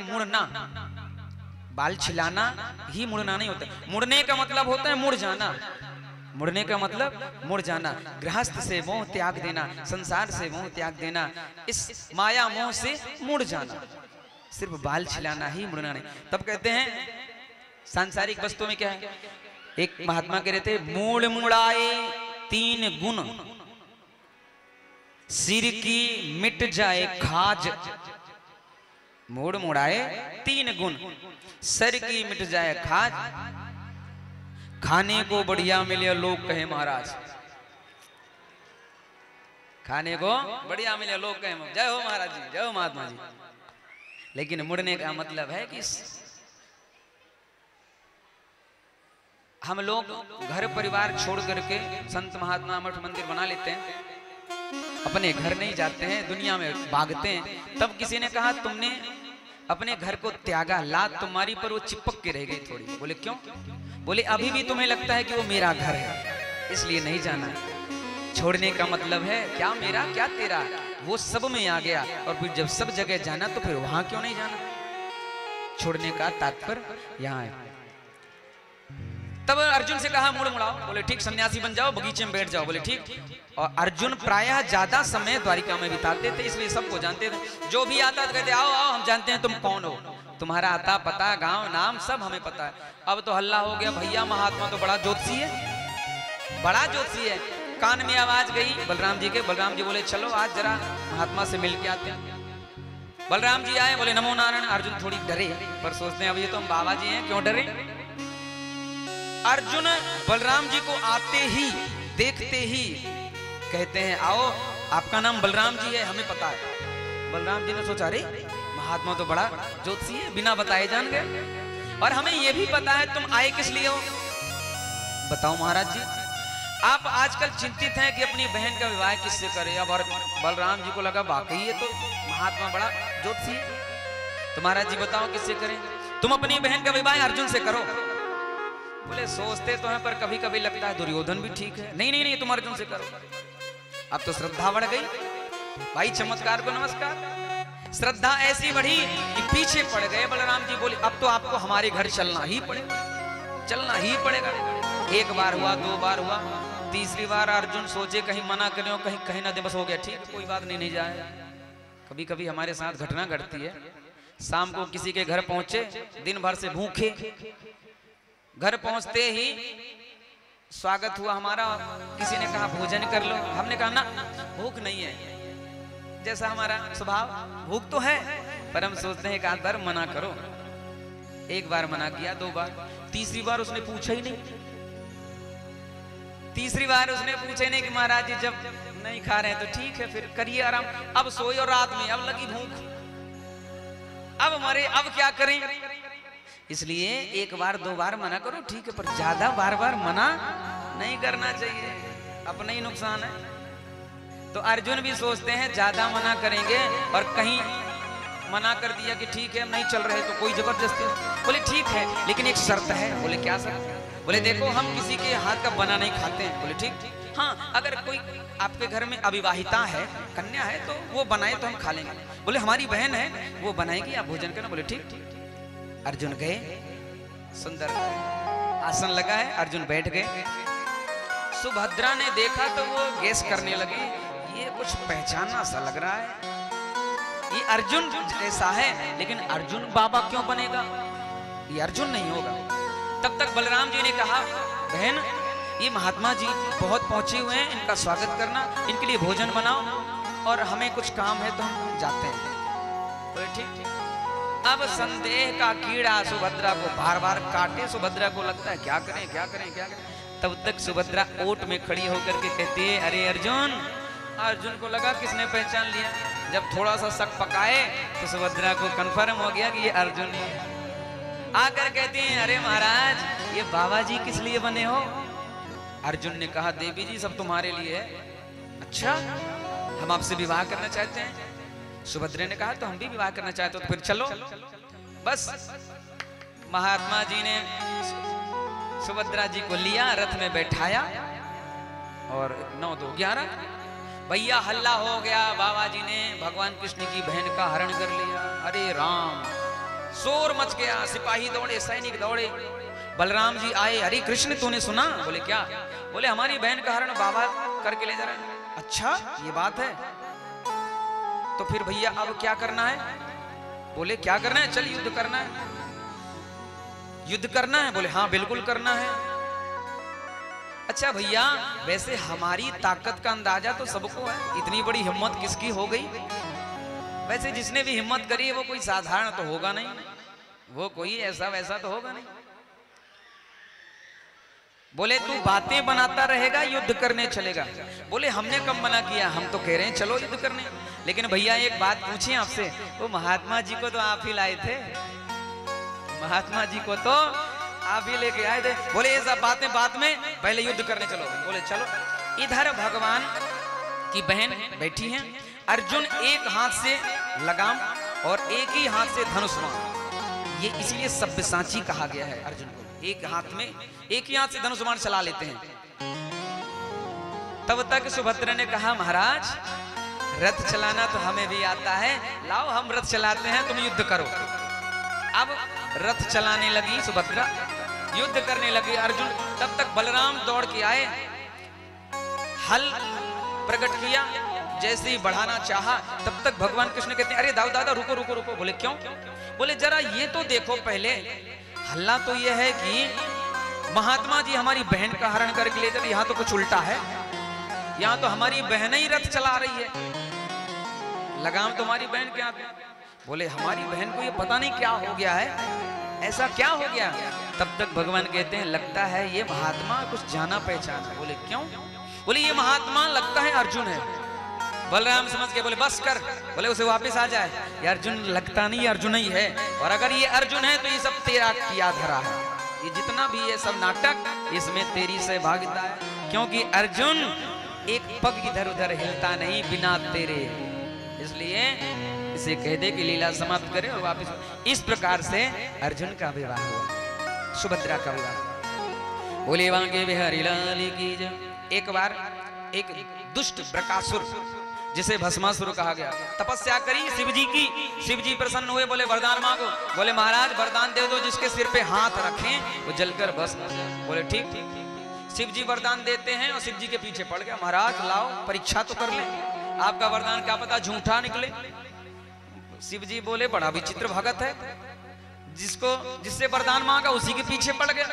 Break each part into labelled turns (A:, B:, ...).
A: मुड़ना, बाल छिलाना ही मुड़ना नहीं होता। मुड़ने का मतलब होता है मुड़ जाना, मुड़ने का मतलब मुड़ जाना। गृहस्थ से मोह त्याग देना, संसार से मोह त्याग देना, इस माया मोह से मुड़ जाना, सिर्फ बाल छिलाना ही मुड़ना नहीं। तब कहते हैं सांसारिक वस्तुओं में क्या है, एक महात्मा कह रहे थे, मूड़ मुड़ाए 3 गुण, सिर की मिट जाए खाज। मूड़ मुड़ाए 3 गुण, सर की मिट जाए खाज, खाने को बढ़िया मिले लोग कहे महाराज, खाने को बढ़िया मिले लोग कहे जय हो महाराज जी, जय हो महात्मा जी। लेकिन मुड़ने का मतलब है कि हम लोग घर परिवार छोड़ करके संत महात्मा मठ मंदिर बना लेते हैं, अपने घर नहीं जाते हैं, दुनिया में भागते हैं। तब किसी ने कहा तुमने अपने घर को त्यागा, लात तुम्हारी पर वो चिपक के रह गई थोड़ी। बोले क्यों? बोले अभी भी तुम्हें लगता है कि वो मेरा घर है, इसलिए नहीं जाना। छोड़ने का मतलब है क्या मेरा क्या तेरा, वो सब में आ गया। और फिर जब सब जगह जाना तो फिर वहां क्यों नहीं जाना। छोड़ने का तात्पर्य यहाँ है। तब अर्जुन से कहा मुड़ मुड़ाओ। बोले ठीक, सन्यासी बन जाओ, बगीचे में बैठ जाओ। बोले ठीक। और अर्जुन प्रायः ज्यादा समय द्वारिका में बिताते थे, इसलिए सबको जानते थे। जो भी आता तो कहते आओ आओ, हम जानते हैं तुम कौन हो, तुम्हारा आता पता गांव नाम सब हमें पता है। अब तो हल्ला हो गया, भैया महात्मा तो बड़ा ज्योतिषी है, बड़ा ज्योतिषी है। कान में आवाज गई बलराम जी के। बलराम जी बोले चलो आज जरा महात्मा से मिल के आते हैं। बलराम जी आए, बोले नमो नारायण। अर्जुन थोड़ी डरे, पर सोचते हैं अब ये तो हम बाबा जी हैं, क्यों डरे। अर्जुन बलराम जी को आते ही देखते ही कहते हैं आओ, आपका नाम बलराम जी है, हमें पता है। बलराम जी ने सोचा अरे महात्मा तो बड़ा ज्योतिषी है, बिना बताए जान गए। और हमें यह भी पता है तुम आए किस लिए हो, बताओ महाराज जी। आप आजकल चिंतित हैं कि अपनी बहन का विवाह किससे करें। अब बलराम जी को लगा वाकई ये तो महात्मा बड़ा ज्योतिषी है, तो महाराज जी बताओ किससे करें। तुम अपनी बहन का विवाह अर्जुन से करो। बोले सोचते तो हैं, पर कभी कभी लगता है दुर्योधन भी ठीक है। नहीं नहीं नहीं, तुम अर्जुन से करो। अब तो श्रद्धा बढ़ गई भाई, चमत्कार को नमस्कार। श्रद्धा ऐसी बढ़ी कि पीछे पड़ गए बलराम जी। बोले अब तो आपको हमारे घर चलना ही पड़ेगा, चलना ही पड़ेगा। एक बार हुआ, 2 बार हुआ, तीसरी बार अर्जुन सोचे कहीं मना करें, कहीं कहीं ना दे, बस हो गया ठीक है कोई बात नहीं, नहीं जाए। कभी कभी हमारे साथ घटना घटती है। शाम को किसी के घर पहुंचे, दिन भर से भूखे, घर पहुंचते ही स्वागत हुआ हमारा, किसी ने कहा भोजन कर लो। हमने कहा ना भूख नहीं है, जैसा हमारा स्वभाव, भूख तो है पर हम सोचते हैं एक आध बार मना करो। एक बार मना किया, 2 बार, तीसरी बार उसने पूछा ही नहीं। तीसरी बार उसने पूछा ही नहीं कि महाराज जी जब नहीं खा रहे हैं तो ठीक है फिर करिए आराम। अब सोई और रात में, अब लगी भूख, अब मरे, अब क्या करें। इसलिए 1 बार 2 बार मना करो ठीक है, पर ज्यादा बार बार मना नहीं करना चाहिए, अपना ही नुकसान है। तो अर्जुन भी सोचते हैं ज्यादा मना करेंगे और कहीं मना कर दिया कि ठीक है नहीं चल रहे तो कोई जबरदस्ती। बोले ठीक है लेकिन एक शर्त है। बोले क्या शर्त? बोले देखो हम किसी के हाथ का बना नहीं खाते हैं। बोले ठीक। हाँ अगर कोई आपके घर में अविवाहिता है, कन्या है, तो वो बनाए तो हम खा लेंगे। बोले हमारी बहन है वो बनाएगी, आप भोजन करना। बोले ठीक। अर्जुन गए, सुंदर आसन लगा है, अर्जुन बैठ गए। सुभद्रा ने देखा तो वो गैस करने लगी, ये कुछ पहचाना सा लग रहा है, ये अर्जुन जैसा है, लेकिन अर्जुन बाबा क्यों बनेगा, ये अर्जुन नहीं होगा। तब तक बलराम जी ने कहा बहन ये महात्मा जी बहुत पहुंचे हुए हैं, इनका स्वागत करना, इनके लिए भोजन बनाओ और हमें कुछ काम है तो हम जाते हैं। तो ठीक। अब संदेह का कीड़ा सुभद्रा को बार बार काटे। सुभद्रा को लगता है क्या करें क्या करें क्या करें। तब तक सुभद्रा ओट में खड़ी होकर के कहती है अरे अर्जुन। अर्जुन को लगा किसने पहचान लिया। जब थोड़ा सा शक पकाए तो सुभद्रा को कंफर्म हो गया कि ये अर्जुन है। आकर कहती हैं अरे महाराज ये बाबा जी किस लिए बने हो। अर्जुन ने कहा देवी जी सब तुम्हारे लिए है। अच्छा हम आपसे विवाह करना चाहते हैं। सुभद्रा ने कहा तो हम भी विवाह करना चाहते हो तो फिर चलो। बस महात्मा जी ने सुभद्रा जी को लिया, रथ में बैठाया और 9 2 11 भैया हल्ला हो गया। बाबा जी ने भगवान कृष्ण की बहन का हरण कर लिया। अरे राम शोर मच गया, सिपाही दौड़े, सैनिक दौड़े। बलराम जी आए, अरे कृष्ण तूने सुना? बोले क्या? बोले हमारी बहन का हरण बाबा करके ले जा रहे हैं। अच्छा ये बात है, तो फिर भैया अब क्या करना है? बोले क्या करना है? चल युद्ध करना है। युद्ध करना है? बोले हाँ बिल्कुल करना है। अच्छा भैया वैसे हमारी ताकत का अंदाजा तो सबको है, इतनी बड़ी हिम्मत किसकी हो गई? वैसे जिसने भी हिम्मत करी है वो कोई साधारण तो होगा नहीं, वो कोई ऐसा वैसा तो होगा नहीं। बोले तू बातें बनाता रहेगा, युद्ध करने चलेगा? बोले हमने कब मना किया, हम तो कह रहे हैं चलो युद्ध करने। लेकिन भैया एक बात पूछे आपसे, वो महात्मा जी को तो आप ही लाए थे, महात्मा जी को तो आप ही लेके आए थे। बोले ये सब बातें बाद में, पहले युद्ध करने चलो। बोले चलो। इधर भगवान की बहन बैठी हैं, अर्जुन एक हाथ से लगाम और एक ही हाथ से धनुष बाण, ये इसलिए सब्यसाची कहा गया है अर्जुन को। एक हाथ में एक ही हाथ से धनुष बाण चला लेते हैं। तब तक सुभद्रा ने कहा महाराज रथ चलाना तो हमें भी आता है, लाओ हम रथ चलाते हैं, तुम युद्ध करो। अब रथ चलाने लगी सुभद्रा, युद्ध करने लगे अर्जुन। तब तक बलराम दौड़ के आए, हल प्रकट किया, जैसे ही बढ़ाना चाहा तब तक भगवान कृष्ण कहते हैं अरे दादा रुको रुको रुको। बोले क्यों? बोले जरा ये तो देखो पहले, हल्ला तो ये है कि महात्मा जी हमारी बहन का हरण करके ले जाते, यहाँ तो कुछ उल्टा है, यहाँ तो हमारी बहन ही रथ चला रही है, लगाम तुम्हारी बहन के हाथ में। बोले हमारी बहन को ये पता नहीं क्या हो गया है, ऐसा क्या हो गया? तब तक भगवान कहते हैं लगता है ये महात्मा कुछ जाना पहचाना। बोले क्यों? बोले ये महात्मा लगता है अर्जुन है। बलराम समझ के बोले बस कर, बोले उसे वापस आ जाए। ये अर्जुन लगता नहीं अर्जुन ही है, और अगर ये अर्जुन है तो ये सब तेरा किया धरा है, ये जितना भी ये सब नाटक इसमें तेरी सहभागिता है, क्योंकि अर्जुन एक पग इधर उधर हिलता नहीं बिना तेरे, इसलिए इसे कह दे कि लीला समाप्त करे और वापस। इस प्रकार से अर्जुन का विवाह हुआ, सुभद्रा का विवाह। बोले वांगे बिहारी लाल की जय। एक बार एक दुष्ट बृकासुर जिसे भस्मासुर कहा गया, तपस्या करी शिव जी की, शिव जी प्रसन्न हुए, बोले वरदान मांगो। बोले महाराज वरदान दे दो जिसके सिर पे हाथ रखें वो जलकर भस्म। बोले ठीक। शिव जी वरदान देते हैं और शिव जी के पीछे पड़ गया, महाराज लाओ परीक्षा तो कर ले, आपका वरदान क्या पता झूठा निकले। शिव जी बोले बड़ा विचित्र भगत है, जिससे वरदान मांगा उसी के पीछे पड़ गया।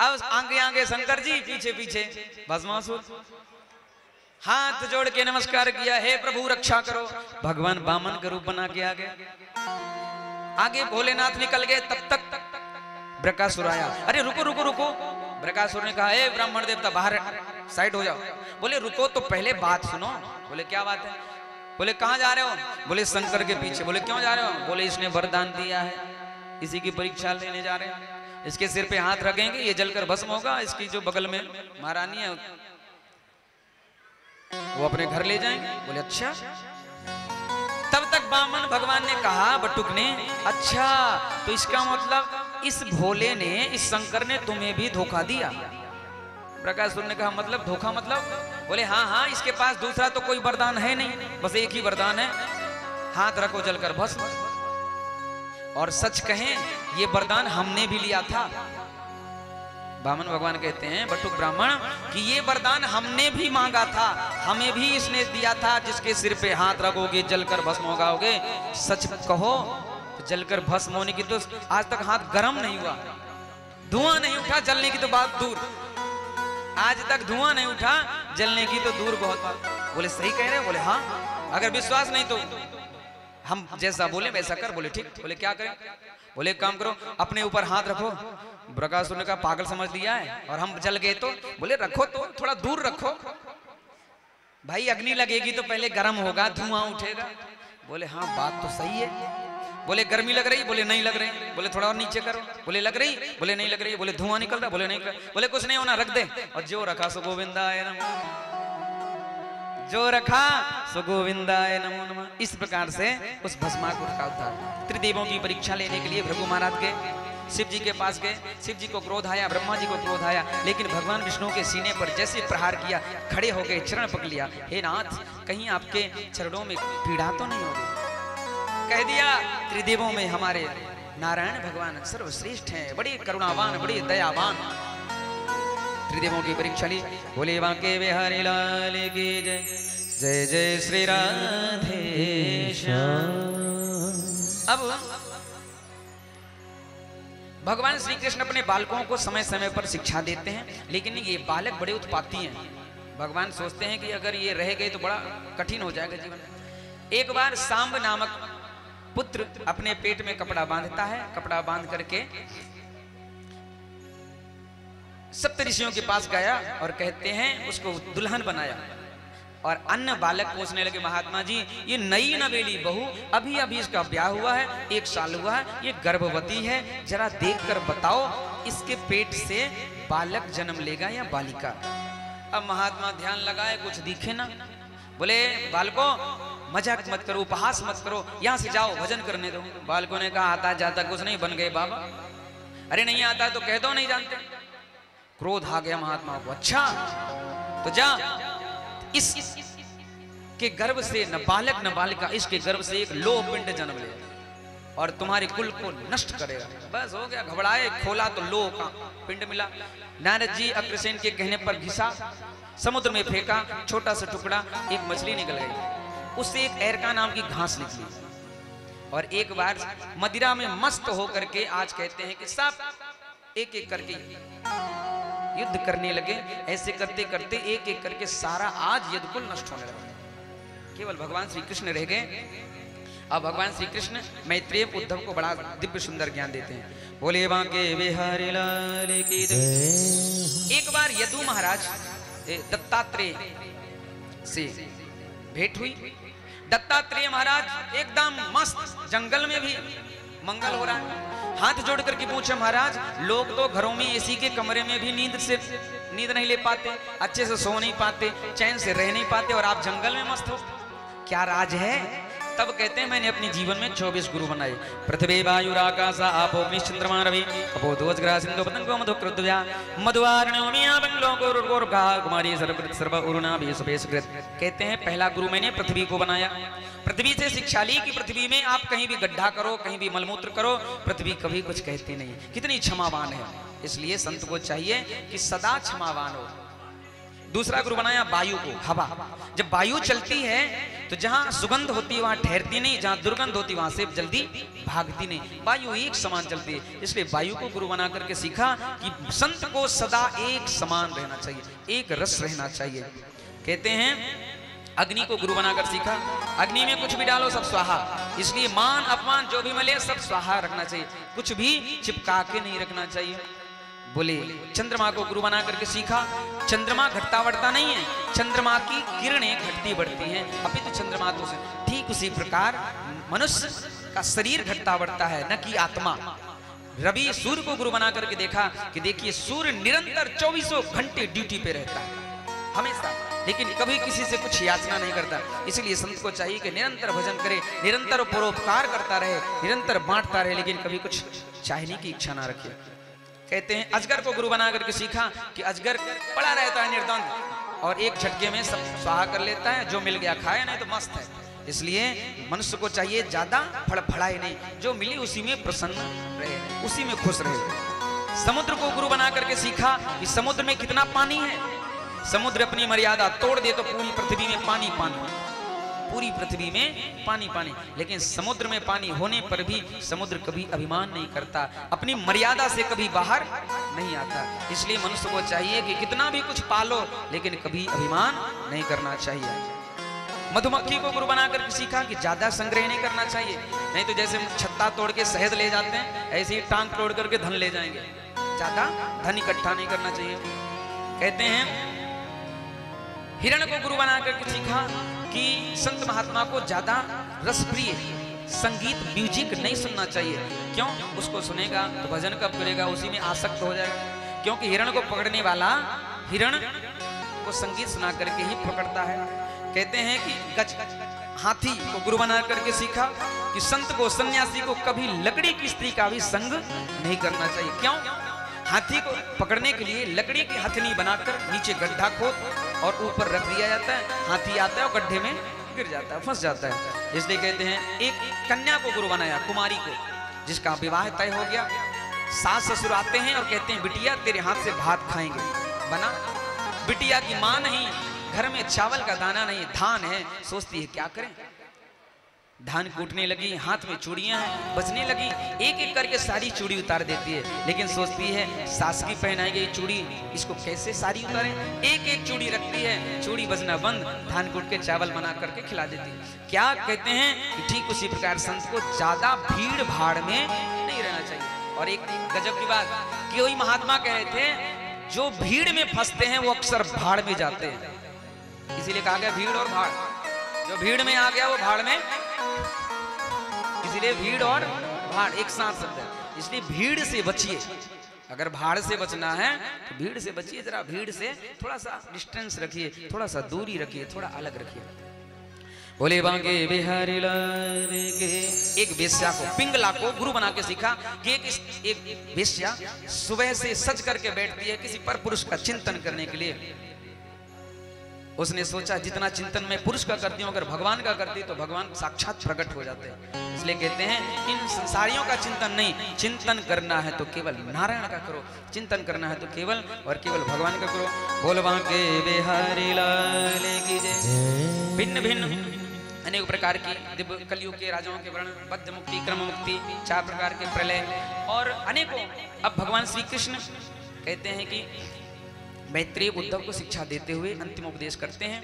A: अब आगे आगे शंकर जी, पीछे पीछे भस्मासुर। हाथ जोड़ के नमस्कार किया, हे प्रभु रक्षा करो। भगवान बामन का रूप बना के आ गया। आगे भोलेनाथ निकल गए, तब तक बृकासुर आया। अरे रुको रुको रुको। बृकासुर ने कहा हे ब्राह्मण देवता बाहर साइड हो जाओ। बोले रुको तो पहले बात सुनो। बोले क्या बात है? बोले कहाँ जा रहे हो? बोले शंकर के पीछे। बोले क्यों जा रहे हो? बोले इसने वरदान दिया है, इसी की परीक्षा लेने जा रहे हैं, इसके सिर पे हाथ रखेंगे ये जलकर भस्म होगा, इसकी जो बगल में महारानी है वो अपने घर ले जाएंगे। बोले अच्छा। तब तक बामन भगवान ने कहा बटुक ने, अच्छा तो इसका मतलब इस भोले ने, इस शंकर ने तुम्हें भी धोखा दिया। बृकासुर ने कहा मतलब धोखा मतलब? बोले हाँ हाँ, इसके पास दूसरा तो कोई वरदान है नहीं, बस एक ही वरदान है, हाथ रखो जलकर भस्म। और सच कहें ये वरदान हमने भी लिया था। बामन भगवान कहते हैं बटुक ब्राह्मण कि ये वरदान हमने भी मांगा था, हमें भी इसने दिया था, जिसके सिर पे हाथ रखोगे जलकर भस्म हो जाओगे। सच कहो तो जलकर भस्म होने की तो आज तक हाथ गर्म नहीं हुआ, धुआं नहीं उठा, जलने की तो बात दूर, आज तक धुआं नहीं उठा, जलने की तो दूर बहुत बात। बोले सही कह रहे हो? बोले हाँ, अगर विश्वास नहीं तो हम जैसा बोले वैसा कर। बोले ठीक। बोले क्या करें? बोले काम करो, अपने ऊपर हाथ रखो। बृकासुर ने कहा पागल समझ लिया है, और हम जल गए तो? बोले रखो तो थोड़ा दूर रखो भाई, अग्नि लगेगी तो पहले गर्म होगा, धुआं उठेगा। बोले हाँ बात तो सही है। बोले गर्मी लग रही? बोले नहीं लग रही। बोले थोड़ा और नीचे करो। बोले लग रही? बोले नहीं लग रही। बोले धुआं निकल रहा? बोले नहीं निकल रहा। बोले कुछ नहीं होना, रख दे। और जो रखा सो गोविंदाय नमः, जो रखा सो गोविंदाय नमो नमः। इस प्रकार से उस भस्मासुर का उद्धार। त्रिदेवों की परीक्षा लेने के लिए भृगु महाराज गए, शिव जी के पास गए। शिव जी को क्रोध आया, ब्रह्मा जी को क्रोध आया, लेकिन भगवान विष्णु के सीने पर जैसे प्रहार किया, खड़े हो गए, चरण पकड़ लिया। हे नाथ, कहीं आपके चरणों में पीड़ा तो नहीं होगी? कह दिया त्रिदेवों में हमारे नारायण भगवान सर्वश्रेष्ठ हैं, बड़े करुणावान, बड़े दयावान। त्रिदेवों की परीक्षा ली। बोले बांके बिहारी लाल की जय, जय जय श्री राधे श्याम। अब भगवान श्री कृष्ण अपने बालकों को समय समय पर शिक्षा देते हैं, लेकिन ये बालक बड़े उत्पाती हैं। भगवान सोचते हैं कि अगर ये रह गए तो बड़ा कठिन हो जाएगा जीवन। एक बार सांब नामक पुत्र अपने पेट में कपड़ा बांधता है। कपड़ा बांध करके सप्त ऋषियों के पास गया और कहते हैं उसको दुल्हन बनाया। और अन्य बालक पूछने लगे, महात्मा जी ये नई नवेली बहू, अभी अभी इसका ब्याह हुआ है, 1 साल हुआ है, ये गर्भवती है, जरा देखकर बताओ इसके पेट से बालक जन्म लेगा या बालिका। अब महात्मा ध्यान लगाए, कुछ दिखे ना। बोले बालको मजाक मत करो, उपहास मत करो, यहां से जाओ, भजन करने दो। बालकों ने कहा आता जाता कुछ नहीं, बन गए बाबा। अरे नहीं आता तो कह दो नहीं जानते। क्रोध आ गया महात्मा को। अच्छा तो जा, इस के गर्भ से न बालक न बालिका, इसके गर्भ से एक लोह पिंड जन्म ले और तुम्हारे कुल को नष्ट करेगा। बस हो गया। घबराए, खोला तो लोह का पिंड मिला। नारद जी अग्रसेन के कहने पर घिसा, समुद्र में फेंका, छोटा सा टुकड़ा, एक मछली निकल गई। उससे एक एरका नाम की घास निकली। और एक बार मदिरा में मस्त होकर के आज कहते हैं कि सब एक एक करके युद्ध करने लगे। ऐसे करते करते एक एक करके सारा आज यदुकुल कुल नष्ट होने लगा। केवल भगवान श्री कृष्ण रह गए। अब भगवान श्री कृष्ण मैत्रेय उद्धव को बड़ा दिव्य सुंदर ज्ञान देते हैं। बोले बांके बिहारी लाल की जय। एक बार यदु महाराज दत्तात्रेय से भेंट हुई। दत्तात्रेय महाराज एकदम मस्त, जंगल में भी मंगल हो रहा है। हाथ जोड़ करके पूछे, महाराज लोग तो घरों में एसी के कमरे में भी नींद नहीं ले पाते, अच्छे से सो नहीं पाते, चैन से रह नहीं पाते, और आप जंगल में मस्त हो, क्या राज है? तब कहते हैं मैंने अपने जीवन में 24 गुरु बनाए। पृथ्वी वायु आकाश आपो अग्नि चंद्रमा रवि अपो दोष ग्रह सिंधु पतंगो मधु कृतव्या मधुवारणोमिया बंगलो गोरुर्गोर्गा कुमारी सर्वकृत सर्व उरुना विश्वेश कृत। कहते हैं पहला गुरु मैंने पृथ्वी को बनाया। पृथ्वी से शिक्षा ली कि पृथ्वी में आप कहीं भी गड्ढा करो, कहीं भी मलमूत्र करो, पृथ्वी कभी कुछ कहती नहीं, कितनी क्षमावान है। इसलिए संत को चाहिए कि सदा क्षमावान हो। दूसरा गुरु बनाया वायु को, हवा। जब वायु चलती है तो जहां सुगंध होती है वहां ठहरती नहीं, जहां दुर्गंध होती है वहां से जल्दी भागती नहीं। वायु एक समान चलती है। इसलिए वायु को गुरु बना करके सीखा कि संत को सदा एक समान रहना चाहिए, एक रस रहना चाहिए। कहते हैं अग्नि को गुरु बनाकर सीखा। अग्नि में कुछ भी डालो सब स्वाहा। इसलिए मान अपमान जो भी मिले सब स्वाहा रखना चाहिए, कुछ भी चिपका के नहीं रखना चाहिए। बोले चंद्रमा को गुरु बना करके सीखा। चंद्रमा घटता बढ़ता नहीं है, चंद्रमा की किरणें घटती बढ़ती हैं, अभी तो चंद्रमा तो से ठीक उसी प्रकार मनुष्य का शरीर घटता बढ़ता है, न कि आत्मा। रवि सूर्य को गुरु बना करके देखा कि देखिए सूर्य निरंतर 24 घंटे ड्यूटी पे रहता है हमेशा, लेकिन कभी किसी से कुछ याचना नहीं करता। इसलिए संत को चाहिए कि निरंतर भजन करे, निरंतर परोपकार करता रहे, निरंतर बांटता रहे, लेकिन कभी कुछ चाहने की इच्छा ना रखे। कहते हैं अजगर को गुरु बना करके सीखा कि अजगर पड़ा रहता है निर्द्वंद और एक झटके में सब स्वाहा कर लेता है, जो मिल गया खाए, नहीं तो मस्त है। इसलिए मनुष्य को चाहिए ज्यादा फड़फड़ाए नहीं, जो मिली उसी में प्रसन्न रहे, उसी में खुश रहे। समुद्र को गुरु बना करके सीखा कि समुद्र में कितना पानी है। समुद्र अपनी मर्यादा तोड़ दे तो पूरी पृथ्वी में पानी पानी, पूरी पृथ्वी में पानी पानी। लेकिन समुद्र में पानी होने पर भी समुद्र कभी अभिमान नहीं करता, अपनी मर्यादा से कभी बाहर नहीं आता। इसलिए मनुष्य को चाहिए कि कितना भी कुछ पालो लेकिन कभी अभिमान नहीं करना चाहिए। मधुमक्खी को गुरु बना करके सीखा कि ज्यादा संग्रह नहीं करना चाहिए, नहीं तो जैसे छत्ता तोड़ के शहद ले जाते हैं ऐसे ही टांग तोड़ करके धन ले जाएंगे। ज्यादा धन इकट्ठा नहीं करना चाहिए। कहते हैं हिरण को गुरु बना करके सीखा कि संत महात्मा को ज्यादा रसप्रिय संगीत म्यूजिक नहीं सुनना चाहिए। क्यों? उसको सुनेगा तो भजन कब करेगा, उसी में आसक्त हो जाएगा। क्योंकि हिरण को पकड़ने वाला हिरण को संगीत सुना करके ही पकड़ता है। कहते हैं कि गज हाथी को गुरु बना करके सीखा कि संत को सन्यासी को कभी लकड़ी की स्त्री का भी संग नहीं करना चाहिए। क्यों? हाथी को पकड़ने के लिए लकड़ी की हथनी बनाकर नीचे गड्ढा खोद और ऊपर रख दिया जाता है, हाथी आता है और गड्ढे में गिर जाता है, फंस जाता है। इसलिए कहते हैं एक कन्या को गुरु बनाया, कुमारी को। जिसका विवाह तय हो गया, सास ससुर आते हैं और कहते हैं बिटिया तेरे हाथ से भात खाएंगे, बना। बिटिया की माँ नहीं, घर में चावल का दाना नहीं, धान है। सोचती है क्या करें, धान कूटने लगी, हाथ में चूड़ियां हैं, बजने लगी, एक एक करके सारी चूड़ी उतार देती है। लेकिन सोचती है सास की पहनाई गई चूड़ी, इसको कैसे सारी उतारें। एक एक चूड़ी रखती है, चूड़ी बजना बंद, धान कूट के चावल बना करके खिला देती है। क्या कहते हैं कि ठीक उसी प्रकार संत को ज्यादा भीड़ भाड़ में नहीं रहना चाहिए। और एक गजब की बात कि वही महात्मा कह रहे थे जो भीड़ में फंसते हैं वो अक्सर भाड़ में जाते हैं। इसीलिए कहा गया भीड़ और भाड़, जो भीड़ में आ गया वो भाड़ में, इसलिए भीड़ और भाड़ एक साथ शब्द है। इसलिए भीड़ से बचिए, अगर भाड़ से बचना है तो भीड़ से बचिए, जरा भीड़ से थोड़ा सा डिस्टेंस रखिए, थोड़ा सा दूरी रखिए, थोड़ा अलग रखिए। बोले बांके बिहारी लाल के। एक वेश्या को, पिंगला को गुरु बना के सीखा कि एक वेश्या सुबह से सज करके बैठती है किसी पर पुरुष का चिंतन करने के लिए। उसने सोचा जितना चिंतन मैं पुरुष का करती हूँ अगर भगवान का करती तो भगवान साक्षात प्रकट हो जाते हैं। इसलिए कहते हैं इन संसारियों का चिंतन नहीं, चिंतन करना है तो केवल नारायण का करो, चिंतन करना है तो केवल और केवल भगवान का करो। बोल बांके बिहारी लाल की जय। भिन्न भिन्न अनेक प्रकार की दिव्य कलयुग के राजाओं के वर्णन, बद्ध मुक्ति, क्रम मुक्ति, 4 प्रकार के प्रलय और अनेकों। अब भगवान श्री कृष्ण कहते हैं कि मैत्रेय उद्धव को शिक्षा देते हुए अंतिम उपदेश करते हैं।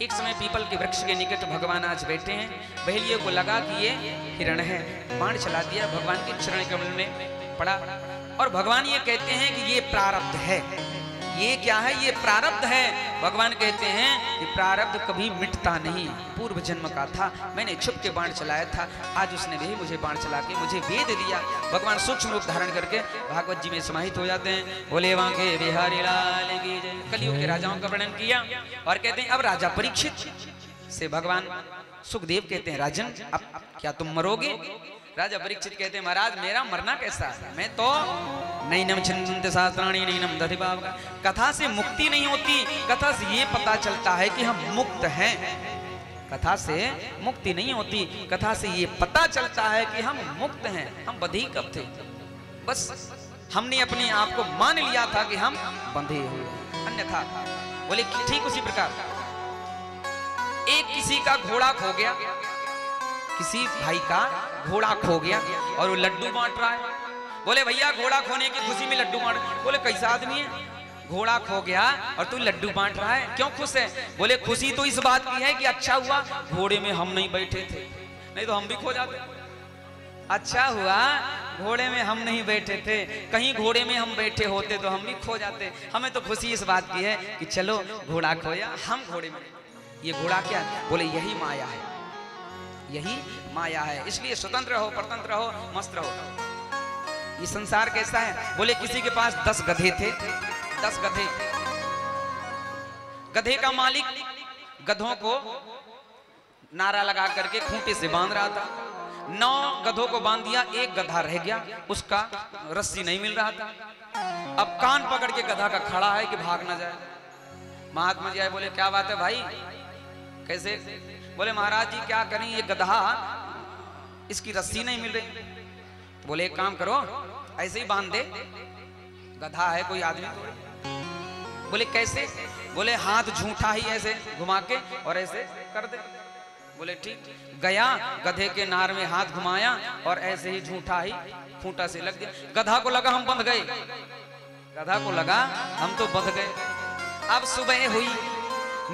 A: एक समय पीपल के वृक्ष के निकट भगवान आज बैठे हैं, बहेलिये को लगा कि ये हिरण है, बाण चला दिया, भगवान के चरण कमल में पड़ा और भगवान ये कहते हैं कि ये प्रारब्ध है। ये क्या है, ये प्रारब्ध है। भगवान कहते हैं कि प्रारब्ध कभी मिटता नहीं, पूर्व जन्म का था, मैंने छुप के बाण चलाया था, आज उसने भी मुझे बाण चला के मुझे वेद दिया। भगवान सूक्ष्म रूप धारण करके भागवत जी में समाहित हो जाते हैं। बोले बांके बिहारी लाल की जय। कलयुग के राजाओं का वर्णन किया और कहते हैं अब राजा परीक्षित से भगवान सुखदेव कहते हैं राजन अब क्या तुम मरोगे। राजा परीक्षित कहते हैं महाराज मेरा मरना कैसा है, मैं तो नैनम छिन्दन्ति शास्त्राणि नैनम दधि पावका। कथा से मुक्ति नहीं होती, कथा से ये पता चलता है कि हम मुक्त हैं। कथा से मुक्ति नहीं होती, कथा से ये पता चलता है कि हम मुक्त हैं। हम बंधे कब थे, बस हमने अपने आप को मान लिया था कि हम बंधे हुए हैं, अन्यथा। बोले ठीक उसी प्रकार एक किसी का घोड़ा खो गया, किसी भाई का घोड़ा खो गया और वो लड्डू बांट रहा है। बोले भैया घोड़ा खोने की खुशी में लड्डू बांट। बोले कैसा आदमी है, घोड़ा खो गया और तू लड्डू बांट रहा है, क्यों खुश है। बोले खुशी तो इस बात की है कि अच्छा हुआ घोड़े में हम नहीं बैठे थे, नहीं तो हम भी खो जाते। अच्छा हुआ घोड़े में हम नहीं बैठे थे, कहीं घोड़े में हम बैठे होते तो हम भी खो जाते। हमें तो खुशी इस बात की है कि चलो घोड़ा खोया, हम घोड़े में। ये घोड़ा क्या, बोले यही माया है, यही माया है। इसलिए स्वतंत्र रहो, परतंत्र रहो, मस्त रहो। ये संसार कैसा है, बोले किसी के पास 10 गधे थे, 10 गधे। गधे का मालिक गधों को नारा लगा करके खूंटे से बांध रहा था। 9 गधों को बांध दिया, एक गधा रह गया, उसका रस्सी नहीं मिल रहा था। अब कान पकड़ के गधा का खड़ा है कि भाग ना जाए। महात्मा जी आए, बोले क्या बात है भाई, कैसे। बोले महाराज जी क्या करें, ये गधा इसकी रस्सी नहीं मिल रही। बोले एक काम करो, ऐसे ही बांध दे, गधा है कोई आदमी। बोले कैसे। बोले हाथ झूठा ही ऐसे घुमा के और ऐसे कर दे। बोले ठीक। गया गधे के नार में हाथ घुमाया और ऐसे ही झूठा ही खूंटा से लग दिया। गधा को लगा हम बंध गए, गधा को लगा हम तो बंध गए। अब सुबह हुई,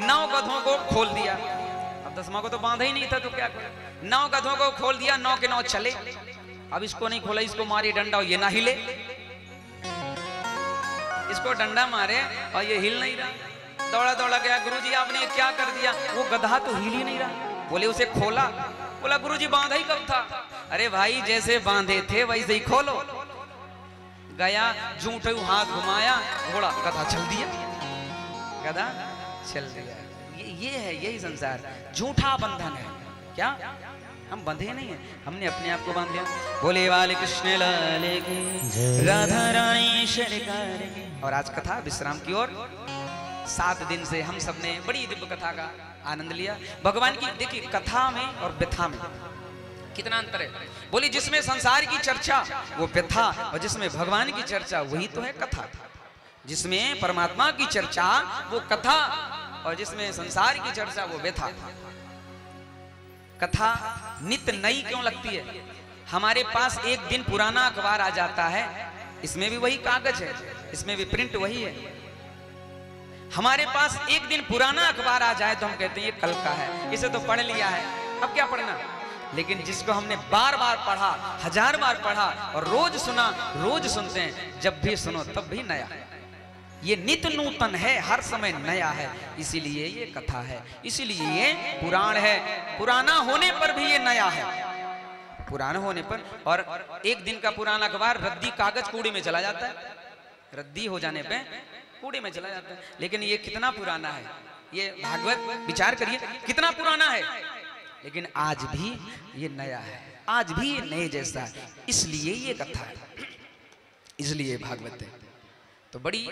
A: 9 गधों को खोल दिया। अब 10वां को तो बांधा ही नहीं था तो क्या करें। 9 गधों को खोल दिया, 9 के 9 चले। अब इसको नहीं खोला, इसको मारे डंडा और ये ना हिले। इसको डंडा मारे और ये हिल नहीं रहा। दौड़ा दौड़ा गया, गुरुजी आपने क्या कर दिया। वो गधा तो हिल ही नहीं रहा। बोले उसे खोला। बोला गुरुजी बांधा ही कब था। अरे भाई जैसे बांधे थे वैसे ही खोलो। गया झूठे हाथ घुमाया, घोड़ा गधा चल दिया, गधा चल दिया। ये है, यही संसार झूठा बंधन है। क्या हम बंधे नहीं है, हमने अपने आप को बांध लिया। बोले वाले कृष्ण लाल की, राधा रानी शनिकार की। और आज कथा विश्राम की ओर। 7 दिन से हम सब ने बड़ी दिव्य कथा का आनंद लिया। भगवान की देखिए कथा में और व्यथा में कितना अंतर है। बोली जिसमें संसार की चर्चा वो व्यथा, और जिसमें भगवान की चर्चा वही तो है कथा। जिसमें परमात्मा की चर्चा वो कथा, और जिसमें संसार की चर्चा वो व्यथा। कथा नित्य नई क्यों लगती है? हमारे पास एक दिन पुराना अखबार आ जाता है, इसमें भी वही कागज है, इसमें भी प्रिंट वही है। हमारे पास एक दिन पुराना अखबार आ जाए तो हम कहते हैं ये कल का है, इसे तो पढ़ लिया है, अब क्या पढ़ना। लेकिन जिसको हमने बार बार पढ़ा, 1000 बार पढ़ा और रोज सुना, रोज सुनते हैं, जब भी सुनो तब भी नया। ये नित्य नूतन है, हर समय नया है, इसीलिए ये कथा है, इसीलिए ये पुराण है। पुराना होने पर भी ये नया है, पुराना होने पर। और एक दिन का पुराना अखबार रद्दी कागज कूड़े में चला जाता है, रद्दी हो जाने पे कूड़े में चला जाता है। लेकिन ये कितना पुराना है, ये भागवत विचार करिए कितना पुराना है, लेकिन आज भी ये नया है, आज भी ये नए जैसा है, इसलिए ये कथा है, इसलिए भागवत है। तो बड़ी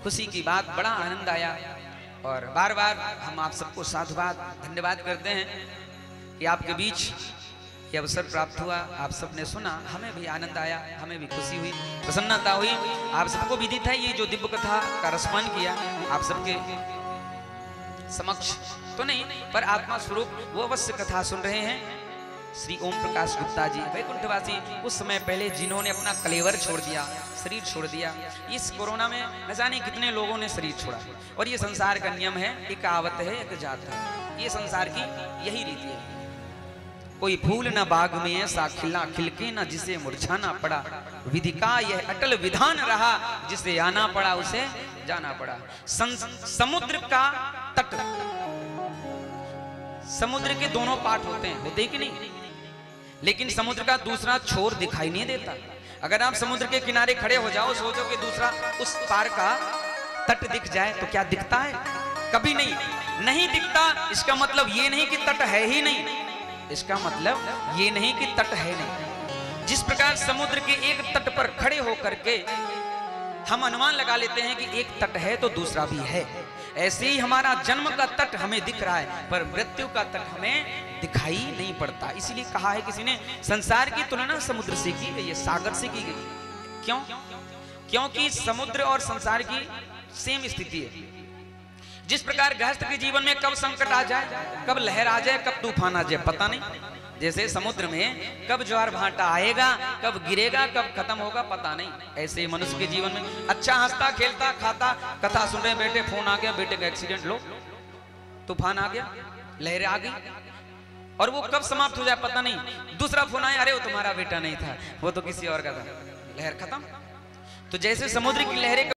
A: खुशी की बात, बड़ा आनंद आया। और बार बार हम आप सबको साधुवाद धन्यवाद करते हैं कि आपके बीच ये अवसर प्राप्त हुआ, आप सबने सुना, हमें भी आनंद आया, हमें भी खुशी हुई, प्रसन्नता हुई। आप सबको विदित है ये जो दिव्य कथा का रसपान किया आप सबके समक्ष तो नहीं, पर आत्मा स्वरूप वो अवश्य कथा सुन रहे हैं। श्री ओम प्रकाश गुप्ता जी वैकुंठवासी, उस समय पहले जिन्होंने अपना कलेवर छोड़ दिया, शरीर छोड़ दिया, इस कोरोना में न जाने कितने लोगों ने शरीर छोड़ा। और ये संसार का नियम है, एक आवत है एक जात है, ये संसार की यही रीति है। कोई फूल न बाग में ऐसा खिला खिलके न जिसे मुरझाना पड़ा, विधि का यह अटल विधान रहा, जिसे आना पड़ा उसे जाना पड़ा। समुद्र का तट, समुद्र के दोनों पार्ट होते हैं कि नहीं, लेकिन समुद्र का दूसरा छोर दिखाई नहीं देता। अगर आप समुद्र के किनारे खड़े हो जाओ, सोचो कि दूसरा उस पार का तट दिख जाए, तो क्या दिखता है? कभी नहीं, नहीं दिखता। इसका मतलब ये नहीं कि तट है ही नहीं, इसका मतलब ये नहीं कि तट है नहीं। जिस प्रकार समुद्र के एक तट पर खड़े होकर के हम अनुमान लगा लेते हैं कि एक तट है तो दूसरा भी है, ऐसे ही हमारा जन्म का तट हमें दिख रहा है, पर मृत्यु का तट हमें दिखाई नहीं पड़ता। इसीलिए कहा है किसी ने, संसार की तुलना समुद्र से की गई है, सागर से की गई। क्यों? क्योंकि समुद्र और संसार की सेम स्थिति है। जिस प्रकार गृहस्थ के जीवन में कब संकट आ जाए, कब लहर आ जाए, कब तूफान आ जाए पता नहीं, जैसे समुद्र में कब ज्वार भाटा आएगा, कब गिरेगा, कब खत्म होगा पता नहीं, ऐसे मनुष्य के जीवन में अच्छा हंसता खेलता खाता, कथा सुन रहे बेटे, फोन आ गया, बेटे का एक्सीडेंट, लो तूफान आ गया, लहरें आ गई, और वो कब समाप्त हो जाए पता नहीं। दूसरा फोन आया, अरे वो तुम्हारा बेटा नहीं था, वो तो किसी और का था, लहर खत्म। तो जैसे समुद्र की लहरें